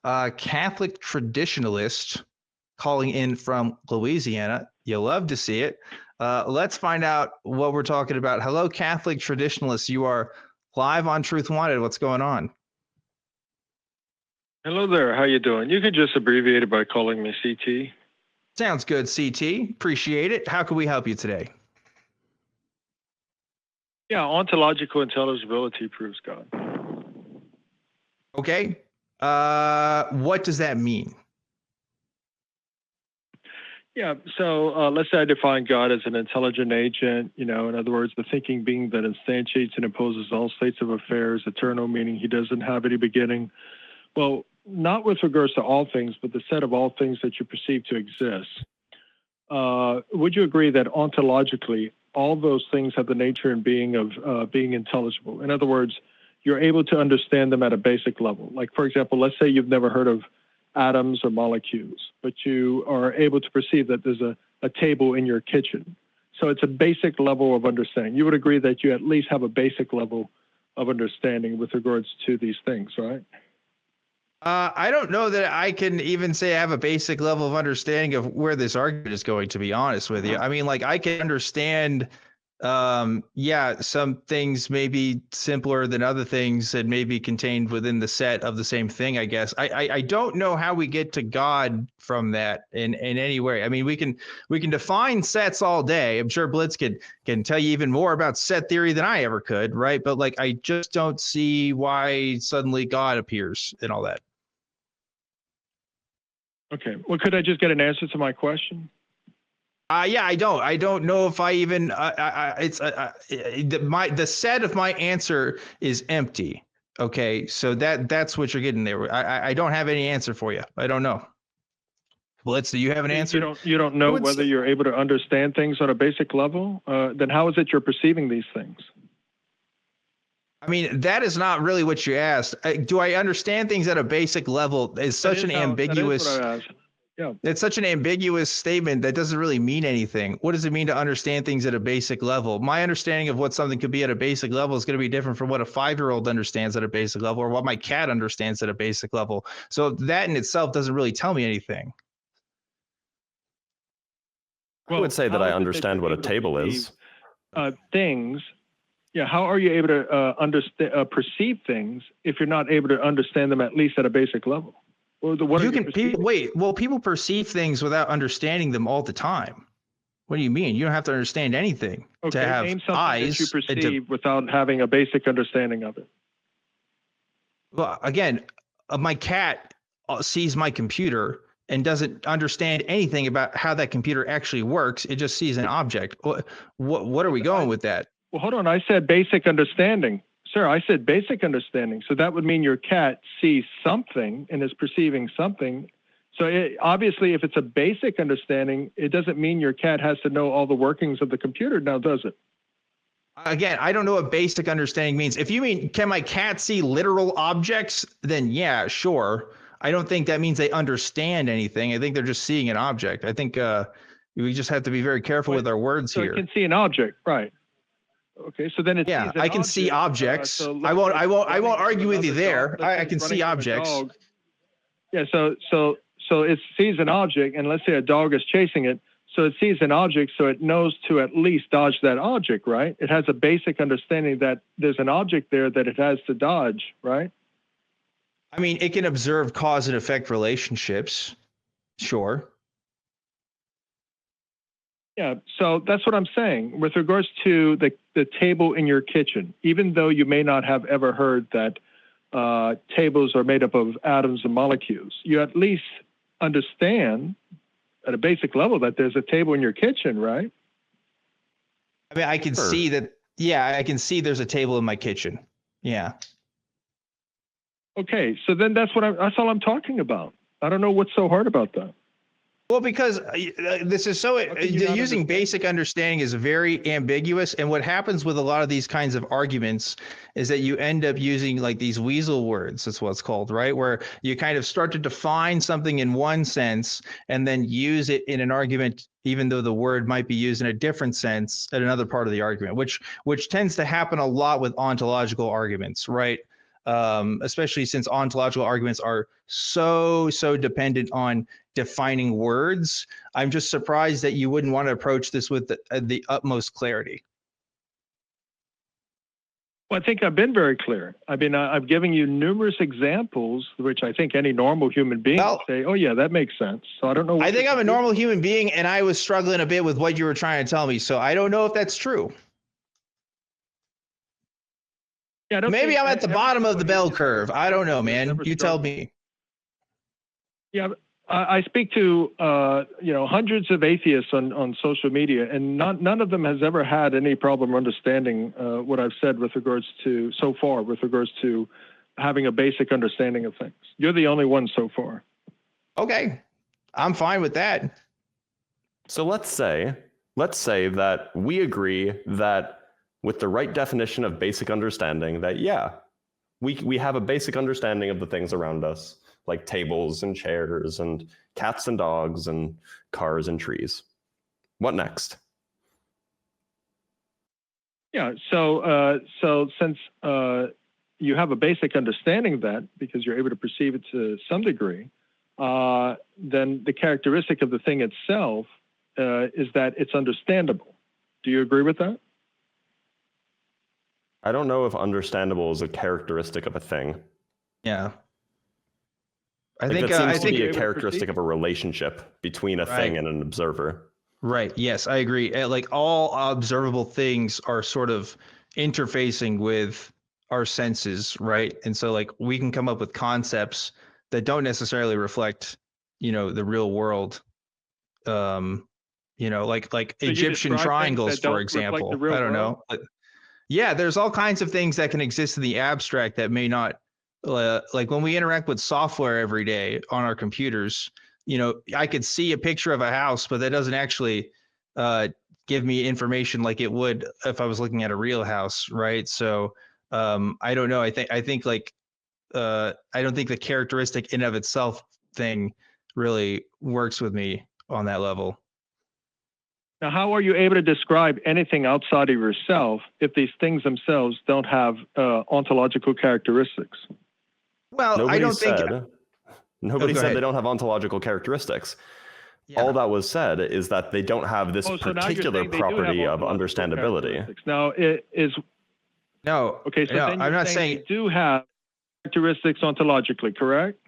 Catholic traditionalist calling in from Louisiana. You love to see it. Let's find out what we're talking about. Hello, Catholic traditionalists. You are live on Truth Wanted. What's going on? Hello there. How you doing? You could just abbreviate it by calling me CT. Sounds good, CT. Appreciate it. How can we help you today? Yeah, ontological intelligibility proves God. Okay. What does that mean? Yeah, so let's say I define God as an intelligent agent, in other words, the thinking being that instantiates and imposes all states of affairs, eternal, meaning he doesn't have any beginning. Well, not with regards to all things, but the set of all things that you perceive to exist. Would you agree that ontologically, all those things have the nature and being of being intelligible? In other words, you're able to understand them at a basic level. Like, for example, let's say you've never heard of atoms or molecules, but you are able to perceive that there's a table in your kitchen. So it's a basic level of understanding. You would agree that you at least have a basic level of understanding with regards to these things, right? I don't know that I can even say I have a basic level of understanding of where this argument is going, to be honest with you. I mean, like, I can understand, some things may be simpler than other things that may be contained within the set of the same thing, I guess. I don't know how we get to God from that in any way. I mean, we can define sets all day. I'm sure Blitz can tell you even more about set theory than I ever could, right? But, like, I just don't see why suddenly God appears and all that. Okay. Well, could I just get an answer to my question? Yeah, I don't know if I even. The set of my answer is empty. Okay, so that's what you're getting there. I don't have any answer for you. I don't know. Blitz, do you have an answer? You don't know whether you're able to understand things on a basic level. Then how is it you're perceiving these things? I mean, that is not really what you asked. Do I understand things at a basic level? Is such an ambiguous. That is what I asked. Yeah. It's such an ambiguous statement that doesn't really mean anything. What does it mean to understand things at a basic level? My understanding of what something could be at a basic level is going to be different from what a 5-year-old understands at a basic level or what my cat understands at a basic level. So that in itself doesn't really tell me anything. I would say that I understand what a table is. Things. Yeah, how are you able to perceive things if you're not able to understand them at least at a basic level? Well, people perceive things without understanding them all the time. What do you mean? You don't have to understand anything to have name something eyes. That you perceive without having a basic understanding of it. Well, again, my cat sees my computer and doesn't understand anything about how that computer actually works. It just sees an object. What are we going with that? Well, hold on. I said basic understanding. Sir, I said basic understanding. So that would mean your cat sees something and is perceiving something. So obviously, if it's a basic understanding, it doesn't mean your cat has to know all the workings of the computer now, does it? Again, I don't know what basic understanding means. If you mean, can my cat see literal objects? Then yeah, sure. I don't think that means they understand anything. I think they're just seeing an object. I think we just have to be very careful with our words here. So it can see an object, right? Okay, so then it's I can see objects. I won't argue with you there. I can see objects. Yeah, so it sees an object, and let's say a dog is chasing it. So it sees an object, so it knows to at least dodge that object, right? It has a basic understanding that there's an object there that it has to dodge, right? I mean, it can observe cause and effect relationships, sure. Yeah, so that's what I'm saying. With regards to the table in your kitchen, even though you may not have ever heard that tables are made up of atoms and molecules, you at least understand at a basic level that there's a table in your kitchen, right? I mean, I can see that. Yeah, I can see there's a table in my kitchen. Yeah. Okay, so then that's all I'm talking about. I don't know what's so hard about that. Well, because this is so using basic understanding is very ambiguous. And what happens with a lot of these kinds of arguments is that you end up using like these weasel words. That's what it's called, right? Where you kind of start to define something in one sense and then use it in an argument, even though the word might be used in a different sense at another part of the argument, which tends to happen a lot with ontological arguments, right? especially since ontological arguments are so dependent on defining words. I'm just surprised that you wouldn't want to approach this with the utmost clarity. Well, I think I've been very clear. I mean, I've given you numerous examples, which I think any normal human being would say, oh, yeah, that makes sense. So I don't know. I think I'm a normal human being, and I was struggling a bit with what you were trying to tell me. So I don't know if that's true. Yeah, maybe I'm at the bottom of the bell curve. I don't know, man. You tell me. Yeah, I speak to hundreds of atheists on social media, and none of them has ever had any problem understanding what I've said with regards to having a basic understanding of things. You're the only one so far. Okay, I'm fine with that. So let's say that we agree that with the right definition of basic understanding, that yeah, we have a basic understanding of the things around us, like tables and chairs and cats and dogs and cars and trees. What next? Yeah, so since you have a basic understanding of that, because you're able to perceive it to some degree, then the characteristic of the thing itself is that it's understandable. Do you agree with that? I don't know if understandable is a characteristic of a thing. Yeah. I think that seems to be a characteristic of a relationship between a thing and an observer. Right. Yes, I agree. Like all observable things are sort of interfacing with our senses, right? And so like we can come up with concepts that don't necessarily reflect, the real world. Like so Egyptian triangles, for example. I don't know. Yeah, there's all kinds of things that can exist in the abstract that may not. Like when we interact with software every day on our computers, I could see a picture of a house, but that doesn't actually give me information like it would if I was looking at a real house, right? So I don't know. I think like I don't think the characteristic in of itself thing really works with me on that level. Now, how are you able to describe anything outside of yourself if these things themselves don't have ontological characteristics? Well, nobody I don't said think they don't have ontological characteristics. Yeah. All that was said is that they don't have this particular property of understandability. Now, it is no. Okay, so no, then I'm not saying they do have characteristics ontologically, correct?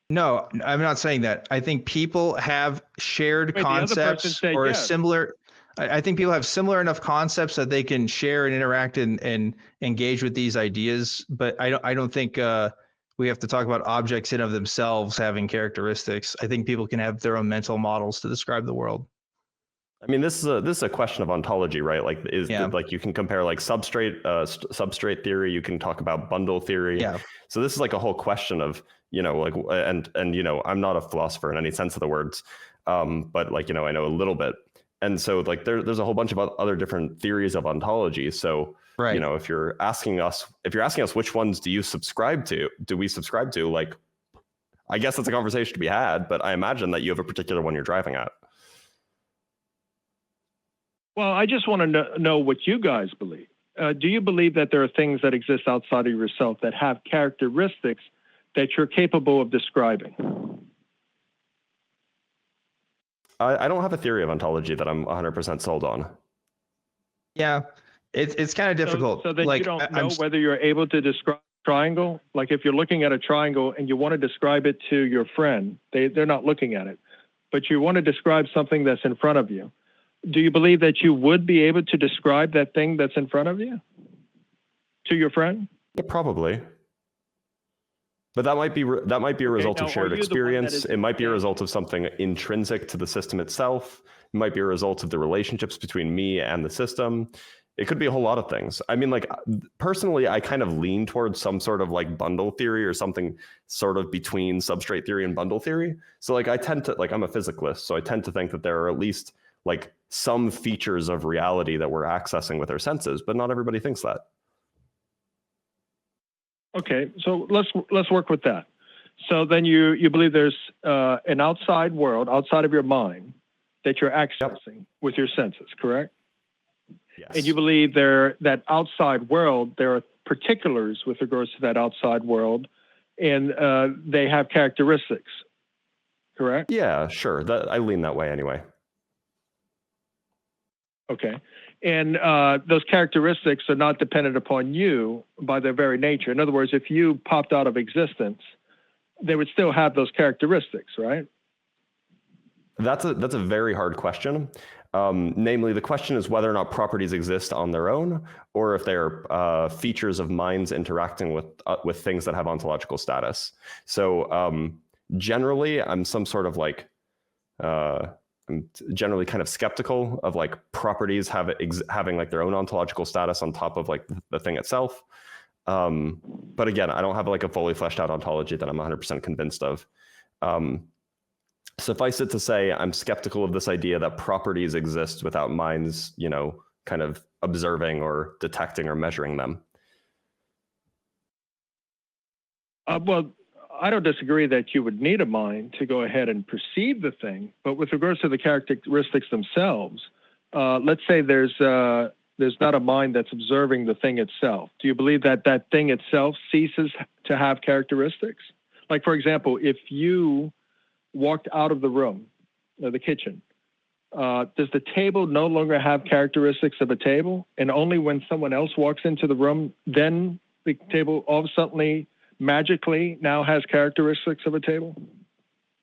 No, I'm not saying that. I think people have shared concepts or a similar. I think people have similar enough concepts that they can share and interact and engage with these ideas. But I don't think we have to talk about objects in of themselves having characteristics. I think people can have their own mental models to describe the world. I mean, this is a question of ontology, right? Like, like you can compare like substrate theory. You can talk about bundle theory. Yeah. So this is like a whole question of like and I'm not a philosopher in any sense of the words, but like I know a little bit. And so like there's a whole bunch of other different theories of ontology. So right. If you're asking us which ones do we subscribe to, like, I guess that's a conversation to be had, but I imagine that you have a particular one you're driving at. Well, I just want to know what you guys believe. Do you believe that there are things that exist outside of yourself that have characteristics that you're capable of describing? I don't have a theory of ontology that I'm 100% sold on. Yeah, it's kind of difficult. So then you don't know whether you're able to describe a triangle? Like if you're looking at a triangle and you want to describe it to your friend, they're not looking at it, but you want to describe something that's in front of you. Do you believe that you would be able to describe that thing that's in front of you to your friend? Yeah, probably. But that might be a result of shared experience. It might be a result of something intrinsic to the system itself. It might be a result of the relationships between me and the system. It could be a whole lot of things. I mean, like, personally, I kind of lean towards some sort of like bundle theory or something sort of between substrate theory and bundle theory. So like I tend to, like, I'm a physicalist, so I tend to think that there are at least like some features of reality that we're accessing with our senses, but not everybody thinks that. Okay, so let's work with that. So then you believe there's an outside world, outside of your mind, that you're accessing with your senses, correct? Yes. And you believe that outside world, there are particulars with regards to that outside world, and they have characteristics, correct? Yeah, sure. I lean that way anyway. Okay. And those characteristics are not dependent upon you by their very nature. In other words, if you popped out of existence, they would still have those characteristics, right? That's a very hard question. Namely, the question is whether or not properties exist on their own, or if they're features of minds interacting with things that have ontological status. So generally, I'm some sort of like, I'm generally kind of skeptical of like properties having like their own ontological status on top of like the thing itself. But again, I don't have like a fully fleshed out ontology that I'm 100% convinced of. Suffice it to say, I'm skeptical of this idea that properties exist without minds, you know, kind of observing or detecting or measuring them. Well, I don't disagree that you would need a mind to go ahead and perceive the thing, but with regards to the characteristics themselves, let's say there's not a mind that's observing the thing itself. Do you believe that that thing itself ceases to have characteristics? Like, for example, if you walked out of the room, the kitchen, does the table no longer have characteristics of a table? And only when someone else walks into the room, then the table all of a sudden magically now has characteristics of a table?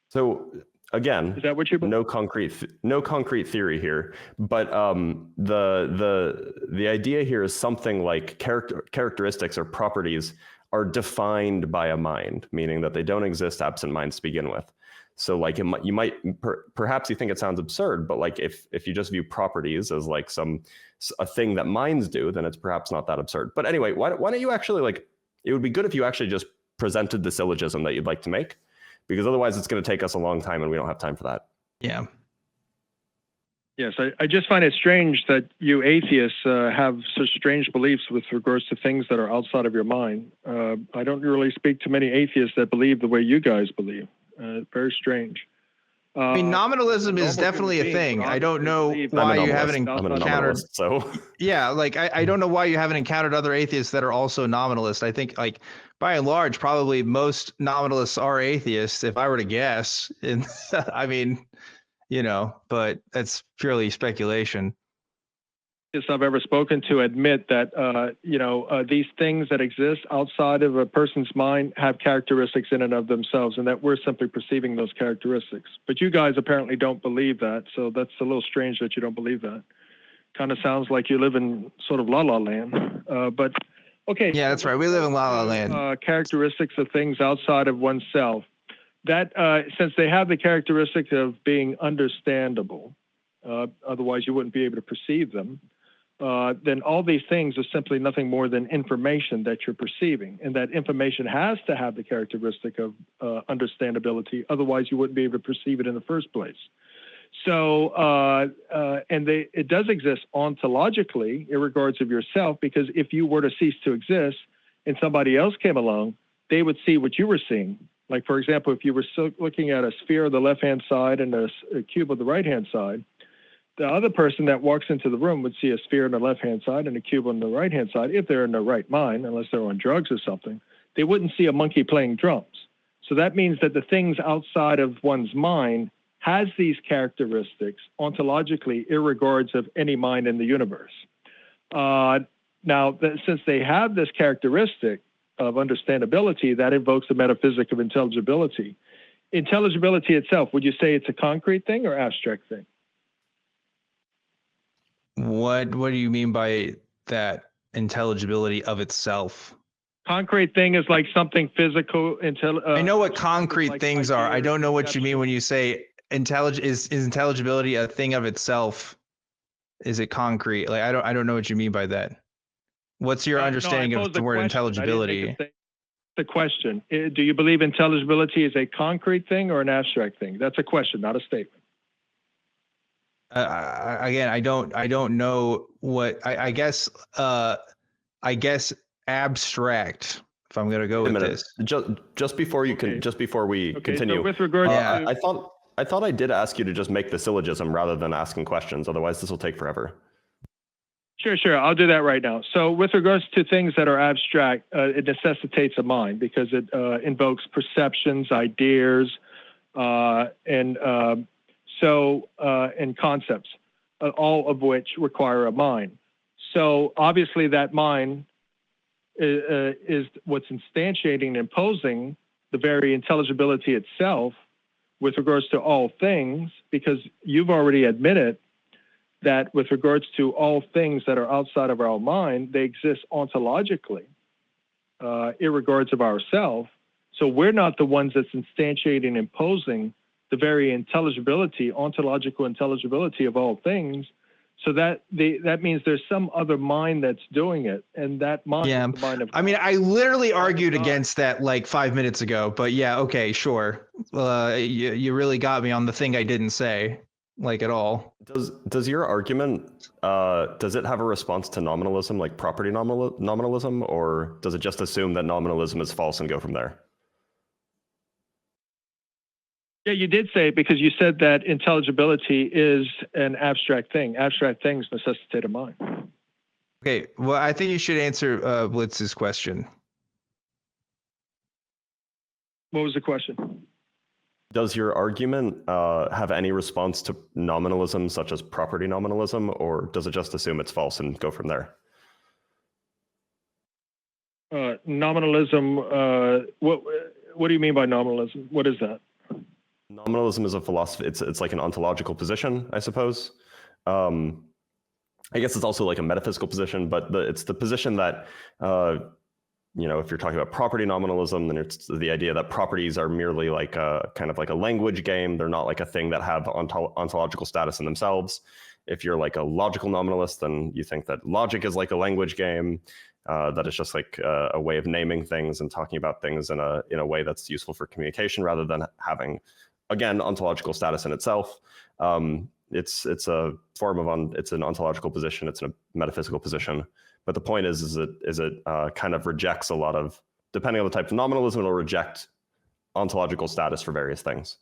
So again, is that what you believe? No concrete theory here, but the idea here is something like characteristics or properties are defined by a mind, meaning that they don't exist absent minds to begin with. So like you might perhaps you think it sounds absurd, but like if you just view properties as like a thing that minds do, then it's perhaps not that absurd. But anyway, why don't you actually like, it would be good if you actually just presented the syllogism that you'd like to make, because otherwise it's going to take us a long time and we don't have time for that. Yeah. Yes, I just find it strange that you atheists have such strange beliefs with regards to things that are outside of your mind. I don't really speak to many atheists that believe the way you guys believe. Very strange. I mean, nominalism is definitely a thing. I don't know why you haven't encountered. So yeah, like I don't know why you haven't encountered other atheists that are also nominalists. I think like by and large, probably most nominalists are atheists, if I were to guess. And I mean, you know, but that's purely speculation. I've ever spoken to admit that, these things that exist outside of a person's mind have characteristics in and of themselves, and that we're simply perceiving those characteristics. But you guys apparently don't believe that, so that's a little strange that you don't believe that. Kind of sounds like you live in sort of la-la land. But okay. Yeah, that's right. We live in la-la land. Characteristics of things outside of oneself. That since they have the characteristic of being understandable, otherwise you wouldn't be able to perceive them. Then all these things are simply nothing more than information that you're perceiving. And that information has to have the characteristic of understandability. Otherwise, you wouldn't be able to perceive it in the first place. So, it does exist ontologically in regards of yourself, because if you were to cease to exist and somebody else came along, they would see what you were seeing. Like, for example, if you were looking at a sphere on the left-hand side and a cube on the right-hand side, the other person that walks into the room would see a sphere on the left-hand side and a cube on the right-hand side. If they're in their right mind, unless they're on drugs or something, they wouldn't see a monkey playing drums. So that means that the things outside of one's mind has these characteristics ontologically, irregards of any mind in the universe. Since they have this characteristic of understandability, that invokes the metaphysic of intelligibility. Intelligibility itself, would you say it's a concrete thing or abstract thing? What do you mean by that, intelligibility of itself? Concrete thing is like something physical. I know what concrete things are. I don't know what you mean when you say is intelligibility a thing of itself? Is it concrete? Like I don't know what you mean by that. What's your understanding of the word intelligibility? The question: do you believe intelligibility is a concrete thing or an abstract thing? That's a question, not a statement. Again, I don't know what I guess abstract, if I'm going to go with this. Just bbefore we continue, so with regard to I thought I did ask you to just make the syllogism rather than asking questions. Otherwise, this will take forever. Sure. I'll do that right now. So with regards to things that are abstract, it necessitates a mind because it invokes perceptions, ideas, and concepts, all of which require a mind. So obviously that mind is what's instantiating and imposing the very intelligibility itself with regards to all things, because you've already admitted that with regards to all things that are outside of our mind, they exist ontologically, irregards of ourselves. So we're not the ones that's instantiating and imposing the very intelligibility, ontological intelligibility of all things. So that means there's some other mind that's doing it, and that mind is the mind of God. I mean, I literally argued against that like 5 minutes ago, but yeah, okay, sure. You really got me on the thing I didn't say, like at all. Does your argument does it have a response to nominalism, like property nominalism, or does it just assume that nominalism is false and go from there? Yeah, you did say it because you said that intelligibility is an abstract thing. Abstract things necessitate a mind. Okay, well, I think you should answer Blitz's question. What was the question? Does your argument have any response to nominalism, such as property nominalism, or does it just assume it's false and go from there? Nominalism, what do you mean by nominalism? What is that? Nominalism is a philosophy. It's like an ontological position, I suppose. I guess it's also like a metaphysical position, but it's the position that, if you're talking about property nominalism, then it's the idea that properties are merely like a kind of like a language game. They're not like a thing that have ontological status in themselves. If you're like a logical nominalist, then you think that logic is like a language game, that it's just like a way of naming things and talking about things in a way that's useful for communication rather than having, again, ontological status in itself. It's a form of it's an ontological position. It's a metaphysical position. But the point is it kind of rejects a lot of, depending on the type of nominalism, it'll reject ontological status for various things.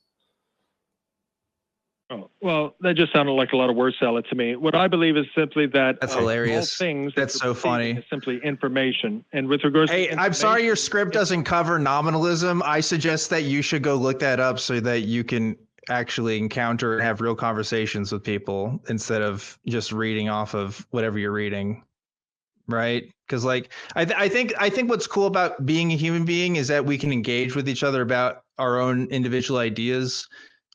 Oh, well, that just sounded like a lot of word salad to me. What I believe is simply that that's hilarious. All things that's so funny. Is simply information. And with regards to I'm sorry your script doesn't cover nominalism. I suggest that you should go look that up so that you can actually encounter and have real conversations with people instead of just reading off of whatever you're reading. Right? Because like I think what's cool about being a human being is that we can engage with each other about our own individual ideas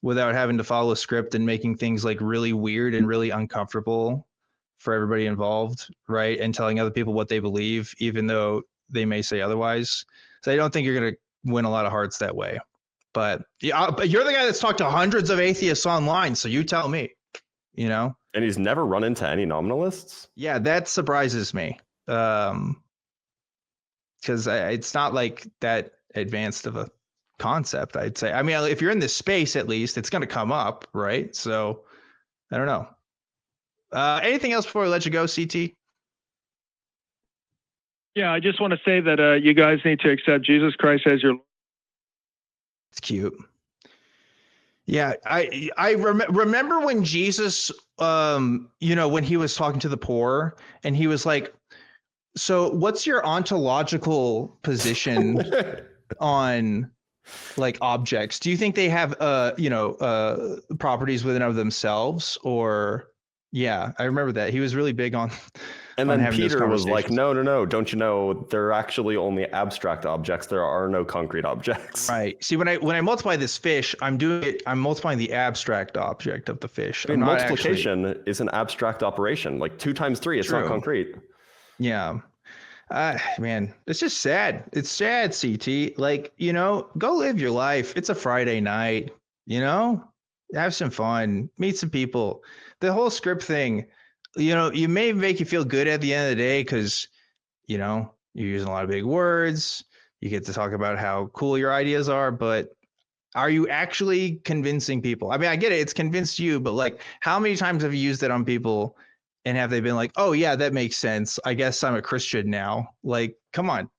without having to follow a script and making things like really weird and really uncomfortable for everybody involved, right? And telling other people what they believe, even though they may say otherwise. So I don't think you're going to win a lot of hearts that way. But you're the guy that's talked to hundreds of atheists online, so you tell me, And he's never run into any nominalists? Yeah, that surprises me. Because it's not like that advanced of a concept, I'd say. I mean, if you're in this space, at least it's going to come up, right? So I don't know. Anything else before we let you go, CT? Yeah, I just want to say that you guys need to accept Jesus Christ as your. It's cute. Yeah, I remember when Jesus, when he was talking to the poor, and he was like, "So, what's your ontological position on?" Like objects, do you think they have properties within of themselves? Or I remember that he was really big on. And then Peter was like, no, don't you know they're actually only abstract objects? There are no concrete objects. Right. See, when I multiply this fish, I'm multiplying the abstract object of the fish. I mean, multiplication is an abstract operation. Like 2 times 3, it's not concrete. Yeah. Man, it's just sad. It's sad, CT. Like, go live your life. It's a Friday night, have some fun, meet some people. The whole script thing, you may make you feel good at the end of the day because, you're using a lot of big words. You get to talk about how cool your ideas are, but are you actually convincing people? I mean, I get it. It's convinced you, but like, how many times have you used it on people? And have they been like, oh, yeah, that makes sense. I guess I'm a Christian now. Like, come on.